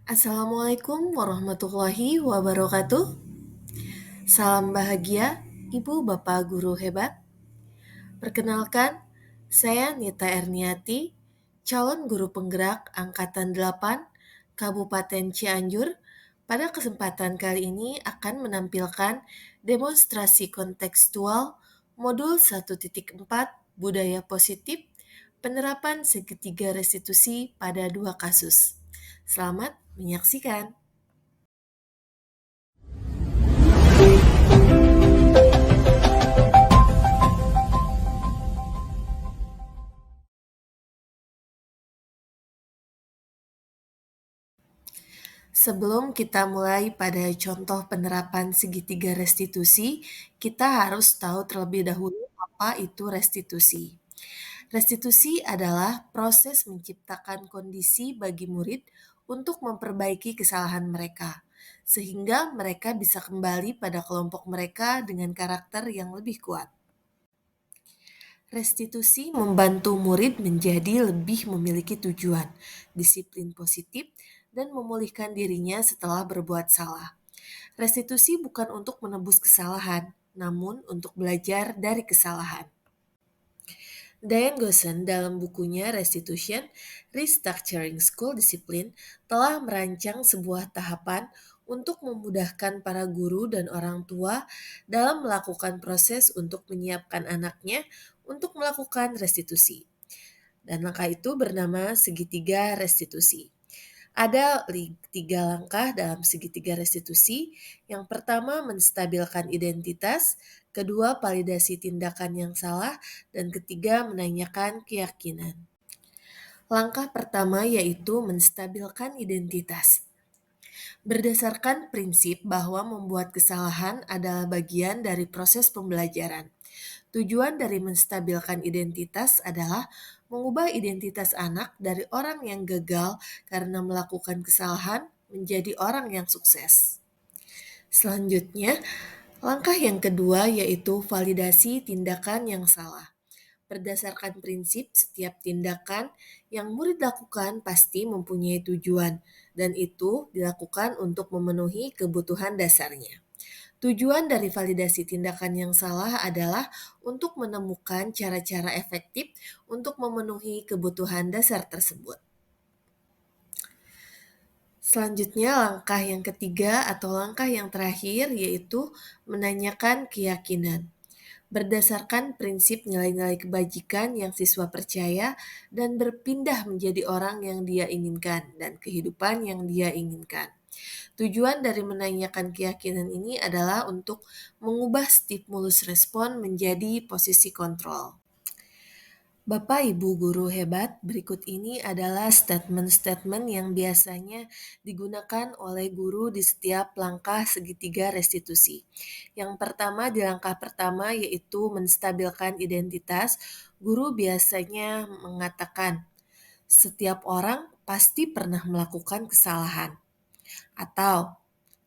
Assalamualaikum warahmatullahi wabarakatuh. Salam bahagia, Ibu Bapak Guru hebat. Perkenalkan, saya Nita Erniati, calon guru penggerak Angkatan 8 Kabupaten Cianjur. Pada kesempatan kali ini akan menampilkan demonstrasi kontekstual modul 1.4 Budaya Positif penerapan segitiga restitusi pada dua kasus. Selamat menyaksikan. Sebelum kita mulai pada contoh penerapan segitiga restitusi, kita harus tahu terlebih dahulu apa itu restitusi. Restitusi adalah proses menciptakan kondisi bagi murid untuk memperbaiki kesalahan mereka, sehingga mereka bisa kembali pada kelompok mereka dengan karakter yang lebih kuat. Restitusi membantu murid menjadi lebih memiliki tujuan, disiplin positif, dan memulihkan dirinya setelah berbuat salah. Restitusi bukan untuk menebus kesalahan, namun untuk belajar dari kesalahan. Diane Gosson dalam bukunya Restitution, Restructuring School Discipline telah merancang sebuah tahapan untuk memudahkan para guru dan orang tua dalam melakukan proses untuk menyiapkan anaknya untuk melakukan restitusi. Dan langkah itu bernama segitiga restitusi. Ada 3 langkah dalam segitiga restitusi. Yang pertama, menstabilkan identitas. Kedua, validasi tindakan yang salah. Dan ketiga, menanyakan keyakinan. Langkah pertama yaitu menstabilkan identitas. Berdasarkan prinsip bahwa membuat kesalahan adalah bagian dari proses pembelajaran. Tujuan dari menstabilkan identitas adalah mengubah identitas anak dari orang yang gagal karena melakukan kesalahan menjadi orang yang sukses. Selanjutnya, langkah yang kedua yaitu validasi tindakan yang salah. Berdasarkan prinsip, setiap tindakan yang murid lakukan pasti mempunyai tujuan, dan itu dilakukan untuk memenuhi kebutuhan dasarnya. Tujuan dari validasi tindakan yang salah adalah untuk menemukan cara-cara efektif untuk memenuhi kebutuhan dasar tersebut. Selanjutnya, langkah yang ketiga atau langkah yang terakhir yaitu menanyakan keyakinan. Berdasarkan prinsip nilai-nilai kebajikan yang siswa percaya dan berpindah menjadi orang yang dia inginkan dan kehidupan yang dia inginkan. Tujuan dari menanyakan keyakinan ini adalah untuk mengubah stimulus respon menjadi posisi kontrol. Bapak Ibu guru hebat, berikut ini adalah statement-statement yang biasanya digunakan oleh guru di setiap langkah segitiga restitusi. Yang pertama di langkah pertama yaitu menstabilkan identitas, guru biasanya mengatakan, setiap orang pasti pernah melakukan kesalahan. Atau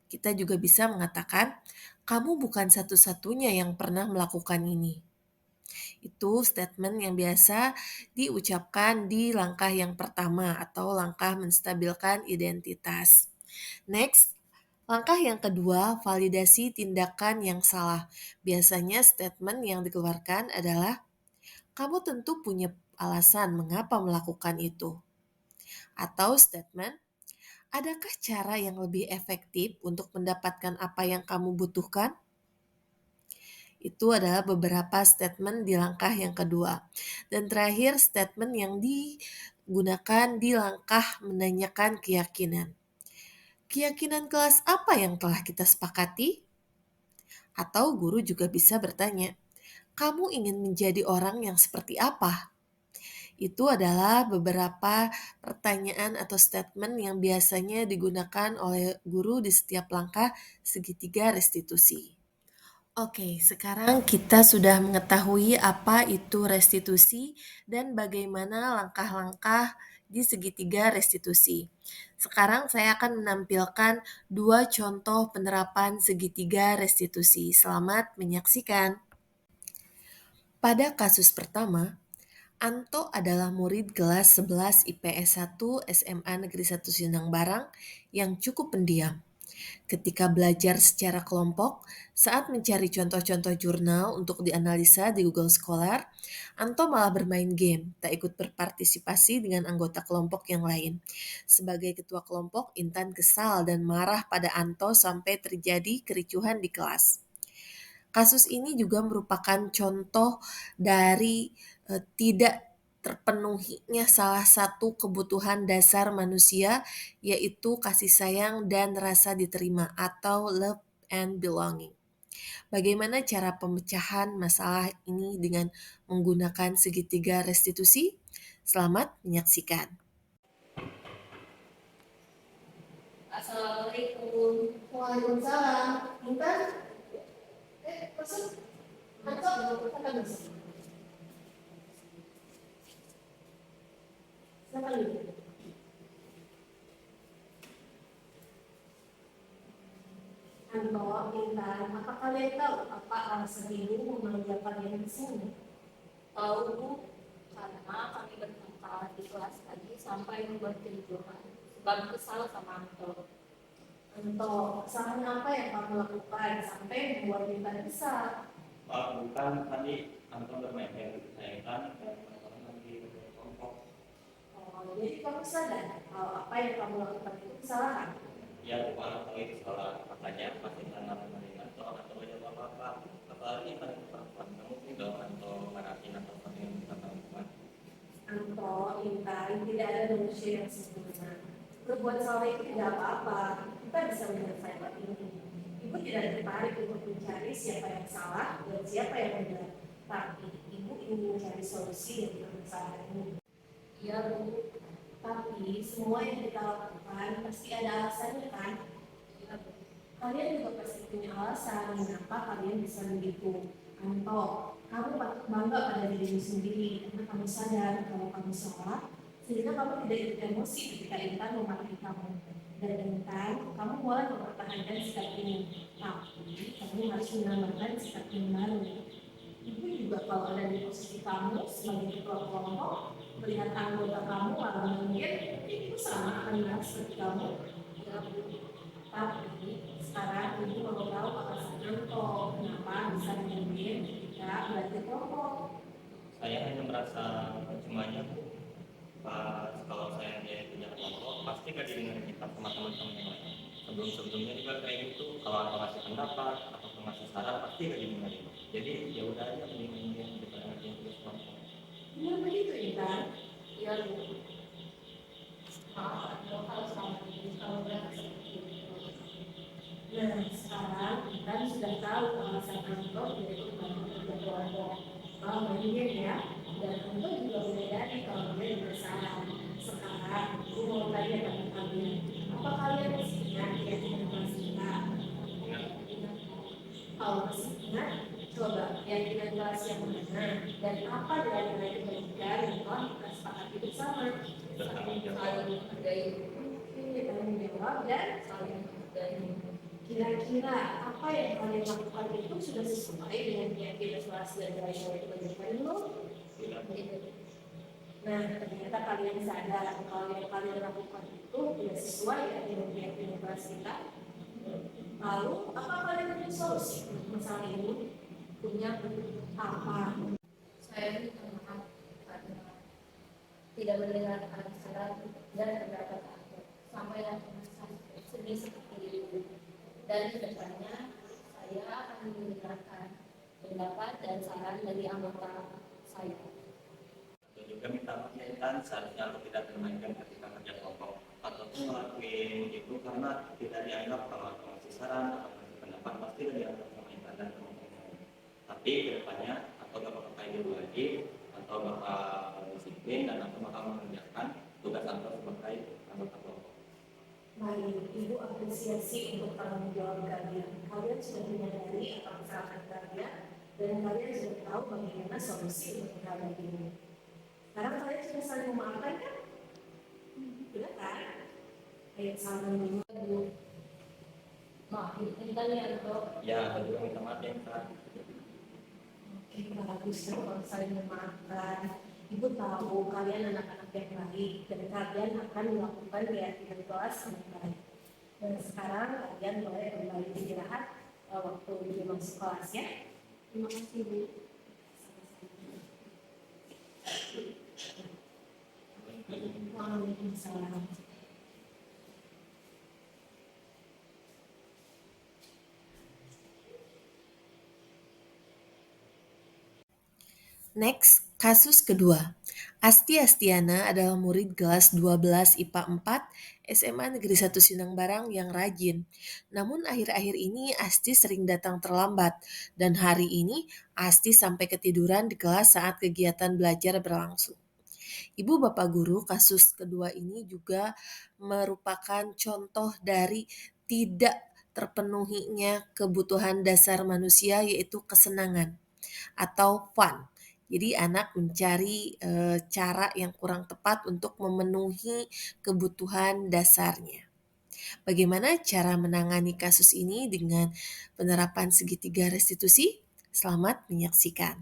kita juga bisa mengatakan, kamu bukan satu-satunya yang pernah melakukan ini. Itu statement yang biasa diucapkan di langkah yang pertama atau langkah menstabilkan identitas. Next, langkah yang kedua, validasi tindakan yang salah. Biasanya statement yang dikeluarkan adalah, kamu tentu punya alasan mengapa melakukan itu. Atau statement, adakah cara yang lebih efektif untuk mendapatkan apa yang kamu butuhkan? Itu adalah beberapa statement di langkah yang kedua. Dan terakhir, statement yang digunakan di langkah menanyakan keyakinan. Keyakinan kelas apa yang telah kita sepakati? Atau guru juga bisa bertanya, kamu ingin menjadi orang yang seperti apa? Itu adalah beberapa pertanyaan atau statement yang biasanya digunakan oleh guru di setiap langkah segitiga restitusi. Oke, sekarang kita sudah mengetahui apa itu restitusi dan bagaimana langkah-langkah di segitiga restitusi. Sekarang saya akan menampilkan 2 contoh penerapan segitiga restitusi. Selamat menyaksikan. Pada kasus pertama, Anto adalah murid kelas 11 IPS 1 SMA Negeri 1 Sindang Barang yang cukup pendiam. Ketika belajar secara kelompok, saat mencari contoh-contoh jurnal untuk dianalisa di Google Scholar, Anto malah bermain game, tak ikut berpartisipasi dengan anggota kelompok yang lain. Sebagai ketua kelompok, Intan kesal dan marah pada Anto sampai terjadi kericuhan di kelas. Kasus ini juga merupakan contoh dari tidak terpenuhinya salah satu kebutuhan dasar manusia, yaitu kasih sayang dan rasa diterima atau love and belonging. Bagaimana cara pemecahan masalah ini dengan menggunakan segitiga restitusi? Selamat menyaksikan. Assalamualaikum. Waalaikumsalam. Intan, masuk. Masuk. Siapa ini? Anto, Intan, apa kalian tahu apa alasan ibu memanggil kalian ke sini? Tahu Bu, karena kami bertengkar di kelas tadi sampai membuat kericuhan. Sebab kesal sama Anto. Anto, kesalahan apa yang kamu lakukan sampai membuat Intan besar? Bukan tadi Anton bermain game saya kan dan teman-teman lagi berkelompok. Oh, jadi kamu sadar kalau apa yang kamu lakukan itu kesalahan? Ya bukan kalau itu salah, makanya pasti tanam dari Anton atau banyak apa-apa. Apalagi paling perempuan kamu tidak atau marahin atau paling kita perempuan. Anto, Intan, tidak ada manusia yang sempurna. Berbuat salah itu tidak apa-apa. Kita bisa menyelesaikan ini. Ibu tidak tertarik untuk mencari siapa yang salah dan siapa yang benar. Tapi ibu ingin mencari solusi dari permasalahan ini. Iya Bu, Tapi semua yang kita lakukan pasti ada alasannya kan? iya Bu. Kalian juga pasti punya alasan mengapa kalian bisa begitu. Anto, kamu patut bangga pada dirimu sendiri karena kamu sadar kalau kamu salah, sehingga kamu tidak ikut emosi ketika Intan memarahi kamu. Dan Intan, kamu boleh mempertahankan sikap ini, tapi kamu harus menambahkan sikap yang baru. Ibu juga kalau ada di posisi kamu sebagai ketua kelompok, melihat anggota kamu malah menggigit, itu sama akan merasa seperti kamu. Iya Bu. Tapi sekarang ibu mau tahu alasan Anto kenapa bisa memimpin ketika belajar kelompok. Saya hanya merasa cumanya pas kalau saya dia punya kelompok pasti gak didengar kita sama teman-teman yang lain. Sebelum-sebelumnya juga kayak gitu, kalau Anton ngasih pendapat atau ngasih saran pasti gak didengar. Jadi ya udah aja mending daripada ngerjain tugas kelompok. Benar begitu Intan? Iya Bu. Maaf Anto kalau selama ini kalau berasa seperti itu. Nah sekarang Intan sudah tahu alasan Anto tidak ikut membantu kerja kelompok. Kalau bagian ya, dan Anto juga menyadari kalau dia bersalah. Sekarang ibu mau tanya pada kalian, apa kalian masih ingat keyakinan kelas kita? Kalau masih ingat, coba keyakinan kelas yang mana dan apa nilai-nilai kebajikan yang telah kita sepakati bersama. Bertanggung jawab. Saling menghargai, Tanggung jawab dan saling menghargai. kira-kira apa yang kalian lakukan itu sudah sesuai dengan keyakinan kelas dan nilai-nilai kebajikan belum? Tidak Gitu. Nah, ternyata kalian sadar kalau yang kalian lakukan itu tidak sesuai ya dengan keyakinan kelas kita. Lalu, apa kalian punya solusi untuk masalah ini? Punya Bu. Apa? Saya minta maaf karena tidak mendengarkan saran dan pendapat Anto sampai yang merasa sedih seperti itu. Dan kedepannya saya akan mendengarkan pendapat dan saran dari anggota saya. dan juga minta maaf ya Intan, seharusnya aku tidak termainkan ketika kerja kelompok atau ngelakuin itu karena tidak dianggap kalau aku ngasih saran atau ngasih pendapat pasti tidak dianggap sama Intan dan teman-teman. Tapi kedepannya atau gak bakal kayak gitu lagi atau bakal disiplin dan atau bakal mengerjakan tugas atau sebagai anggota kelompok. Baik, Ibu apresiasi untuk tanggung jawab kalian. Kalian sudah menyadari apa kesalahan kalian dan kalian sudah tahu bagaimana solusi untuk hal ini. Sekarang kalian sudah saling memaafkan kan? Sudah kan? Ayo saling memaafkan. Bu, maafin Intan ya Anto. Ya, aku juga minta maaf ya Intan. Oke, bagus kalau saling memaafkan. Ibu tahu kalian anak-anak yang baik dan kalian akan melakukan keyakinan kelas dengan baik. Dan sekarang kalian boleh kembali istirahat waktu ibu masuk kelas ya. Terima kasih Bu. Waalaikumsalam. Next, kasus kedua. Asti Astiana adalah murid kelas 12 IPA 4 SMA Negeri 1 Sinang Barang yang rajin. Namun akhir-akhir ini Asti sering datang terlambat dan hari ini Asti sampai ketiduran di kelas saat kegiatan belajar berlangsung. Ibu Bapak Guru, kasus kedua ini juga merupakan contoh dari tidak terpenuhinya kebutuhan dasar manusia yaitu kesenangan atau fun. Jadi anak mencari cara yang kurang tepat untuk memenuhi kebutuhan dasarnya. Bagaimana cara menangani kasus ini dengan penerapan segitiga restitusi? Selamat menyaksikan.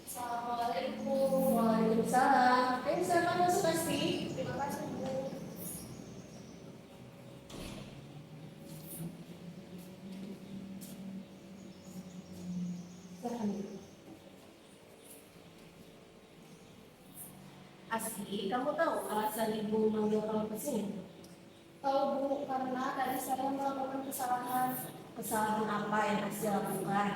Assalamualaikum. Waalaikumsalam. Silakan masuk Asti. Terima kasih Bu. Silakan Bu. Asti, kamu tahu alasan Ibu manggil kamu ke sini? Tahu Bu, karena tadi saya melakukan kesalahan. Kesalahan apa yang Asti lakukan?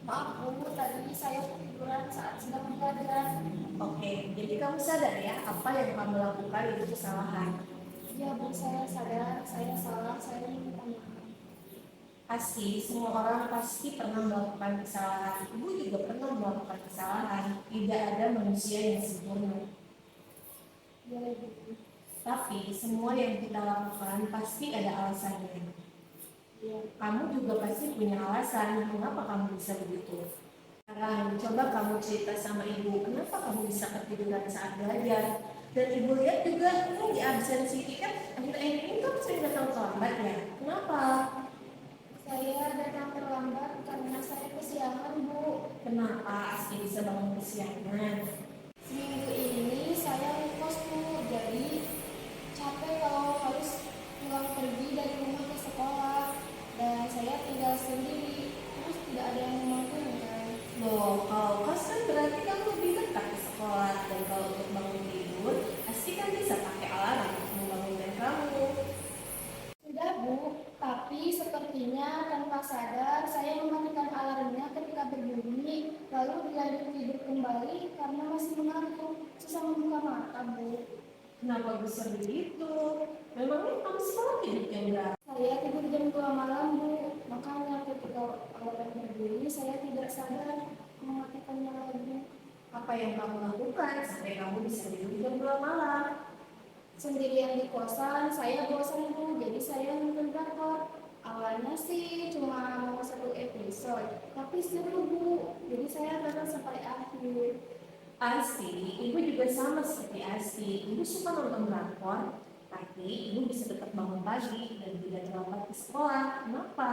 Maaf Bu, tadi saya ketiduran saat sedang belajar. Oke, jadi kamu sadar ya apa yang kamu lakukan itu kesalahan. Iya Bu, saya sadar, saya salah, saya minta maaf. Pasti, semua orang pasti pernah melakukan kesalahan. Ibu juga pernah melakukan kesalahan. Tidak ada manusia yang sempurna. Ya, Ibu. Tapi semua yang kita lakukan pasti ada alasannya. Ya. Kamu juga pasti punya alasan mengapa kamu bisa begitu. Sekarang coba kamu cerita sama ibu, kenapa kamu bisa ketiduran saat belajar? Dan ibu lihat juga kan di absensi ini kan akhir-akhir ini kamu sering datang terlambat ya. Kenapa? Saya datang terlambat karena saya kesiangan Bu. Kenapa Asti bisa bangun kesiangan? Seminggu ini saya ngekos Bu, jadi capek kalau harus pulang pergi dari rumah ke sekolah. Dan saya tinggal sendiri, terus tidak ada yang membantukan. Loh, kalau kos kan berarti kamu lebih dekat ke sekolah. Dan kalau untuk bangun tidur, Asti kan bisa pakai alarm untuk membangunkan kamu. Sudah Bu, tapi sepertinya tanpa sadar saya mematikan alarmnya ketika berbunyi, lalu dilanjut tidur kembali karena masih mengantuk, susah membuka mata Bu. Kenapa bisa begitu? Memangnya kamu sekolah tidur jam berapa? Saya tidur jam 2 malam Bu, makanya ketika alarm berbunyi saya tidak sadar mematikannya lagi. Apa yang kamu lakukan sampai kamu bisa tidur jam 2 malam? Sendirian di kosan, saya bosan Bu, jadi saya nonton drakor. Awalnya sih cuma mau 1 episode, tapi seru Bu, jadi saya tonton sampai akhir. Asti, ibu juga sama seperti Asti. Ibu suka nonton drakor, tapi ibu bisa tetap bangun pagi dan tidak terlambat ke sekolah. Kenapa?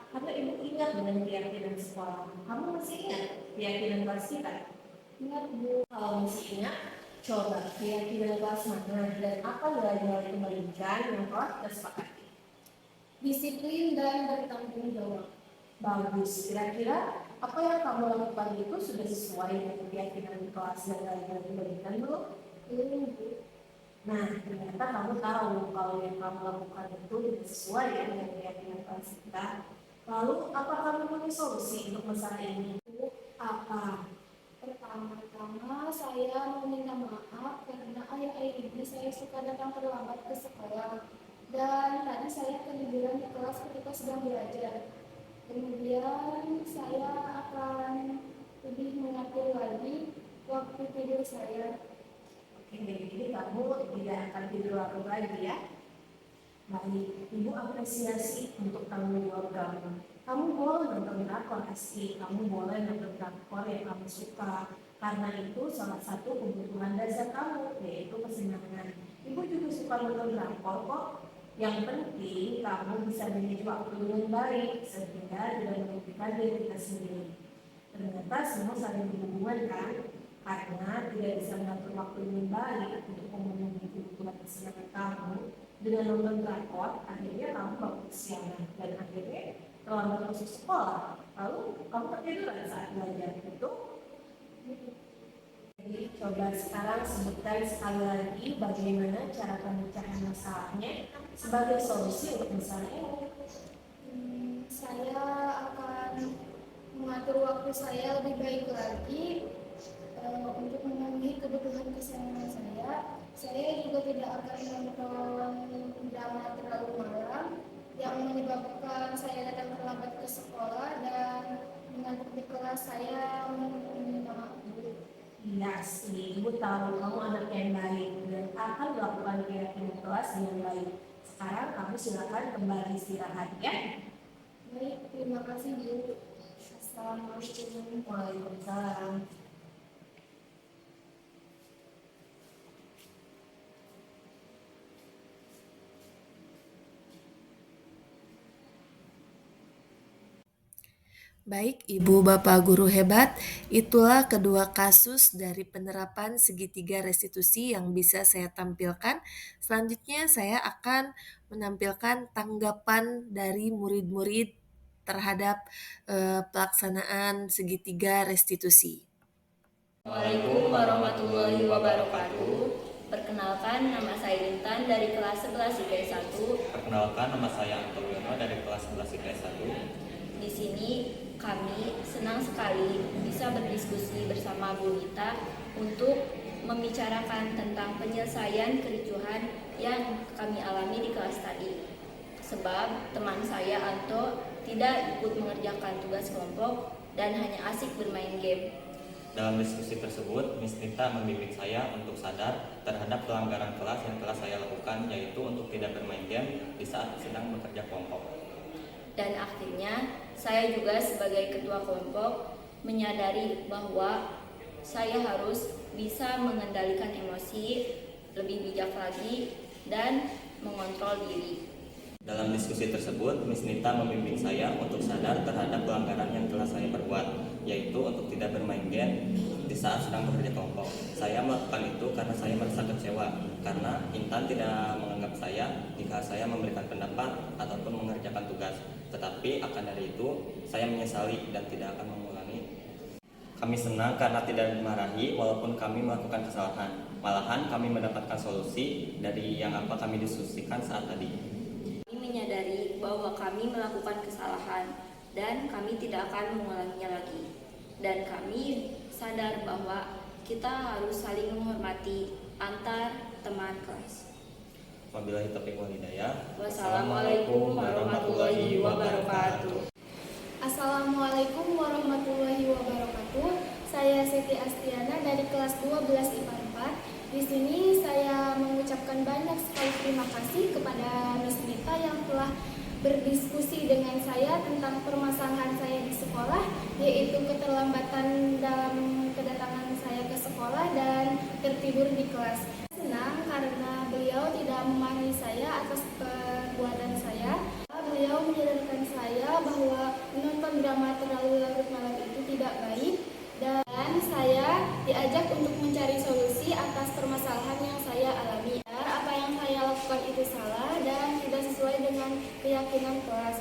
Karena ibu ingat dengan keyakinan sekolah. Kamu masih ingat keyakinan kelas kita? Ingat Bu. Kalau masih ingat, coba keyakinan kelas mana dan apa nilai-nilai kebaikan yang telah kita sepakati? Disiplin dan bertanggung jawab. Bagus. Kira-kira apa yang kamu lakukan itu sudah sesuai dengan keyakinan kelas dan nilai-nilai kebaikan belum? Belum. Nah, ternyata kamu tahu kalau yang kamu lakukan itu tidak sesuai ya dengan keyakinan kelas kita. Lalu, apa kamu punya solusi untuk masalah ini? Apa? Pertama-tama saya meminta maaf karena ayah-ayah ini saya suka datang terlambat ke sekolah. Dan tadi saya ketiduran di kelas ketika sedang belajar. Kemudian saya akan lebih mengatur lagi waktu tidur saya. Oke, jadi kamu tidak akan tidur larut lagi ya? Baik, Ibu apresiasi untuk tanggung jawab kamu. Kamu boleh nonton drakor Asti, kamu boleh nonton drakor yang kamu suka. Karena itu salah satu kebutuhan dasar kamu, yaitu kesenangan. Ibu juga suka nonton drakor kok. Yang penting kamu bisa manage waktu dengan baik sehingga tidak merugikan diri kita sendiri. Ternyata semua saling berhubungan kan, karena tidak bisa mengatur waktu dengan baik untuk memenuhi kebutuhan kesehatan kamu dengan nonton drakor, akhirnya kamu bangun kesiangan dan akhirnya terlambat masuk sekolah. Lalu kamu ketiduran saat belajar, betul? Jadi coba sekarang sebutkan sekali lagi bagaimana cara pemecahan masalahnya sebagai solusi untuk masalah ini. Saya akan mengatur waktu saya lebih baik lagi untuk memenuhi kebutuhan kesehatan saya. Saya juga tidak akan menonton drama terlalu malam yang menyebabkan saya datang terlambat ke sekolah dan mengantuk di kelas. Saya meminta maaf. Iya sih, Ibu tahu kamu anak yang baik dan akan melakukan kegiatan kelas dengan baik. Sekarang kamu silakan kembali istirahat ya. Baik, terima kasih Bu. Assalamualaikum. Waalaikumsalam. Baik, Ibu Bapak Guru hebat, itulah kedua kasus dari penerapan segitiga restitusi yang bisa saya tampilkan. Selanjutnya saya akan menampilkan tanggapan dari murid-murid terhadap pelaksanaan segitiga restitusi. Assalamualaikum warahmatullahi wabarakatuh. Perkenalkan, nama saya Intan dari kelas 11 IPS 1. Perkenalkan, nama saya Antonio dari kelas 11 IPS 1. Di sini kami senang sekali bisa berdiskusi bersama Bu Rita untuk membicarakan tentang penyelesaian kericuhan yang kami alami di kelas tadi. Sebab teman saya Anto tidak ikut mengerjakan tugas kelompok dan hanya asik bermain game. Dalam diskusi tersebut, Miss Nita membimbing saya untuk sadar terhadap pelanggaran kelas yang telah saya lakukan, yaitu untuk tidak bermain game di saat sedang bekerja kelompok. Dan akhirnya, saya juga sebagai ketua kelompok menyadari bahwa saya harus bisa mengendalikan emosi, lebih bijak lagi, dan mengontrol diri. Dalam diskusi tersebut, Miss Nita membimbing saya untuk sadar terhadap pelanggaran yang telah saya perbuat, yaitu untuk tidak bermain game di saat sedang bekerja kelompok. Saya melakukan itu karena saya merasa kecewa, karena Intan tidak menganggap saya jika saya memberikan pendapat ataupun mengerjakan tugas. Tetapi akan dari itu, saya menyesali dan tidak akan mengulangi. Kami senang karena tidak dimarahi walaupun kami melakukan kesalahan. Malahan kami mendapatkan solusi dari yang apa kami diskusikan saat tadi. Kami menyadari bahwa kami melakukan kesalahan dan kami tidak akan mengulanginya lagi. Dan kami sadar bahwa kita harus saling menghormati antar teman kelas. Wabillahi taufiq wal hidayah. Wassalamualaikum warahmatullahi wabarakatuh. Assalamualaikum warahmatullahi wabarakatuh. Saya Siti Astiana dari kelas 12 IPA 4. Di sini saya mengucapkan banyak sekali terima kasih kepada Miss Nita yang telah berdiskusi dengan saya tentang permasalahan saya di sekolah, yaitu keterlambatan dalam kedatangan saya ke sekolah dan tertidur di kelas. Senang karena beliau tidak memarahi saya atas perbuatan saya. Beliau menyadarkan saya bahwa menonton drama terlalu larut malam itu tidak baik, dan saya diajak untuk mencari solusi atas permasalahan yang saya alami. Apa yang saya lakukan itu salah dan tidak sesuai dengan keyakinan kelas,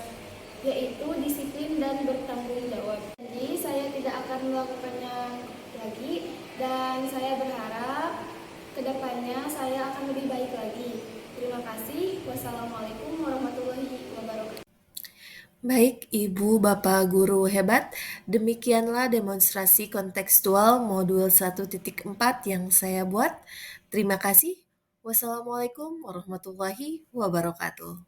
yaitu disiplin dan bertanggung jawab. Jadi saya tidak akan melakukannya lagi dan saya berharap kedepannya saya akan lebih baik lagi. Terima kasih. Wassalamualaikum warahmatullahi wabarakatuh. Baik, Ibu Bapak Guru hebat, demikianlah demonstrasi kontekstual modul 1.4 yang saya buat. Terima kasih. Wassalamualaikum warahmatullahi wabarakatuh.